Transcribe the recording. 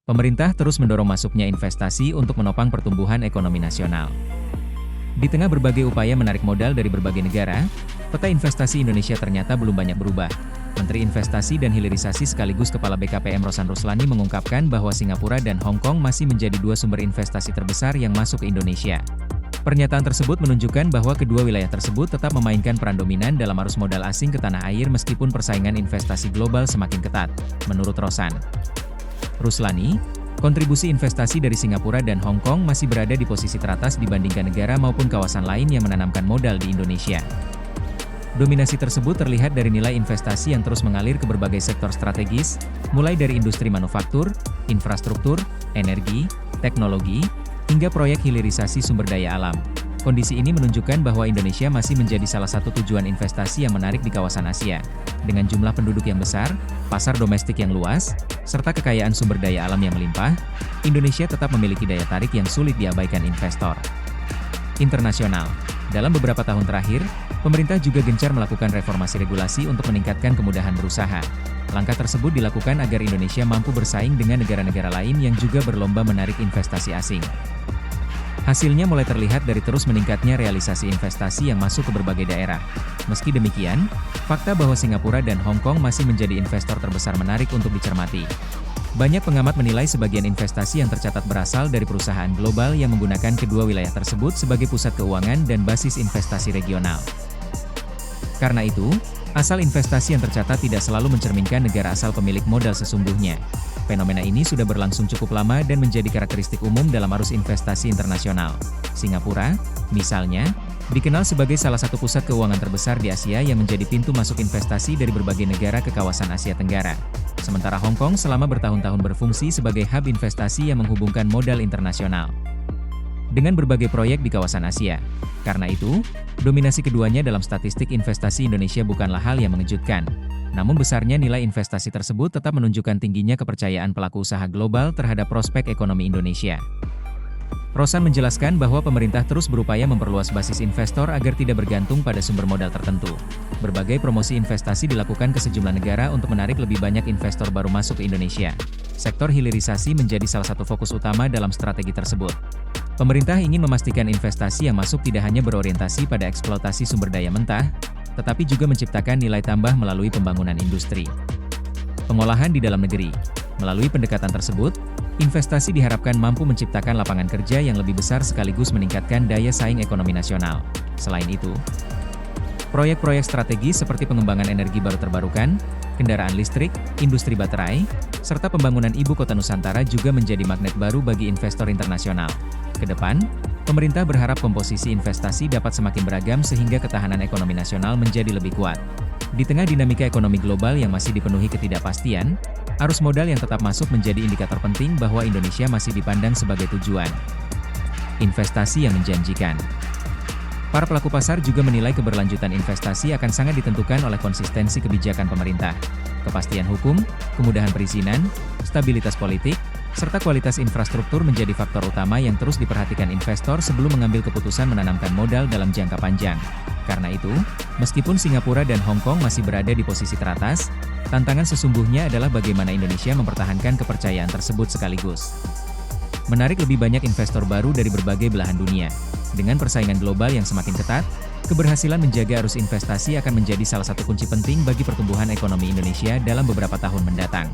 Pemerintah terus mendorong masuknya investasi untuk menopang pertumbuhan ekonomi nasional. Di tengah berbagai upaya menarik modal dari berbagai negara, peta investasi Indonesia ternyata belum banyak berubah. Menteri Investasi dan Hilirisasi sekaligus Kepala BKPM Rosan Ruslani mengungkapkan bahwa Singapura dan Hong Kong masih menjadi dua sumber investasi terbesar yang masuk ke Indonesia. Pernyataan tersebut menunjukkan bahwa kedua wilayah tersebut tetap memainkan peran dominan dalam arus modal asing ke tanah air meskipun persaingan investasi global semakin ketat, menurut Rosan Ruslani. Kontribusi investasi dari Singapura dan Hong Kong masih berada di posisi teratas dibandingkan negara maupun kawasan lain yang menanamkan modal di Indonesia. Dominasi tersebut terlihat dari nilai investasi yang terus mengalir ke berbagai sektor strategis, mulai dari industri manufaktur, infrastruktur, energi, teknologi, hingga proyek hilirisasi sumber daya alam. Kondisi ini menunjukkan bahwa Indonesia masih menjadi salah satu tujuan investasi yang menarik di kawasan Asia. Dengan jumlah penduduk yang besar, pasar domestik yang luas, serta kekayaan sumber daya alam yang melimpah, Indonesia tetap memiliki daya tarik yang sulit diabaikan investor internasional. Dalam beberapa tahun terakhir, pemerintah juga gencar melakukan reformasi regulasi untuk meningkatkan kemudahan berusaha. Langkah tersebut dilakukan agar Indonesia mampu bersaing dengan negara-negara lain yang juga berlomba menarik investasi asing. Hasilnya mulai terlihat dari terus meningkatnya realisasi investasi yang masuk ke berbagai daerah. Meski demikian, fakta bahwa Singapura dan Hong Kong masih menjadi investor terbesar menarik untuk dicermati. Banyak pengamat menilai sebagian investasi yang tercatat berasal dari perusahaan global yang menggunakan kedua wilayah tersebut sebagai pusat keuangan dan basis investasi regional. Karena itu, asal investasi yang tercatat tidak selalu mencerminkan negara asal pemilik modal sesungguhnya. Fenomena ini sudah berlangsung cukup lama dan menjadi karakteristik umum dalam arus investasi internasional. Singapura, misalnya, dikenal sebagai salah satu pusat keuangan terbesar di Asia yang menjadi pintu masuk investasi dari berbagai negara ke kawasan Asia Tenggara. Sementara Hong Kong selama bertahun-tahun berfungsi sebagai hub investasi yang menghubungkan modal internasional dengan berbagai proyek di kawasan Asia. Karena itu, dominasi keduanya dalam statistik investasi Indonesia bukanlah hal yang mengejutkan. Namun besarnya nilai investasi tersebut tetap menunjukkan tingginya kepercayaan pelaku usaha global terhadap prospek ekonomi Indonesia. Rosan menjelaskan bahwa pemerintah terus berupaya memperluas basis investor agar tidak bergantung pada sumber modal tertentu. Berbagai promosi investasi dilakukan ke sejumlah negara untuk menarik lebih banyak investor baru masuk ke Indonesia. Sektor hilirisasi menjadi salah satu fokus utama dalam strategi tersebut. Pemerintah ingin memastikan investasi yang masuk tidak hanya berorientasi pada eksploitasi sumber daya mentah, tetapi juga menciptakan nilai tambah melalui pembangunan industri pengolahan di dalam negeri. Melalui pendekatan tersebut, investasi diharapkan mampu menciptakan lapangan kerja yang lebih besar sekaligus meningkatkan daya saing ekonomi nasional. Selain itu, proyek-proyek strategis seperti pengembangan energi baru terbarukan, kendaraan listrik, industri baterai, serta pembangunan ibu kota Nusantara juga menjadi magnet baru bagi investor internasional. Ke depan, pemerintah berharap komposisi investasi dapat semakin beragam sehingga ketahanan ekonomi nasional menjadi lebih kuat. Di tengah dinamika ekonomi global yang masih dipenuhi ketidakpastian, arus modal yang tetap masuk menjadi indikator penting bahwa Indonesia masih dipandang sebagai tujuan investasi yang menjanjikan. Para pelaku pasar juga menilai keberlanjutan investasi akan sangat ditentukan oleh konsistensi kebijakan pemerintah, kepastian hukum, kemudahan perizinan, stabilitas politik, serta kualitas infrastruktur menjadi faktor utama yang terus diperhatikan investor sebelum mengambil keputusan menanamkan modal dalam jangka panjang. Karena itu, meskipun Singapura dan Hong Kong masih berada di posisi teratas, tantangan sesungguhnya adalah bagaimana Indonesia mempertahankan kepercayaan tersebut sekaligus menarik lebih banyak investor baru dari berbagai belahan dunia. Dengan persaingan global yang semakin ketat, keberhasilan menjaga arus investasi akan menjadi salah satu kunci penting bagi pertumbuhan ekonomi Indonesia dalam beberapa tahun mendatang.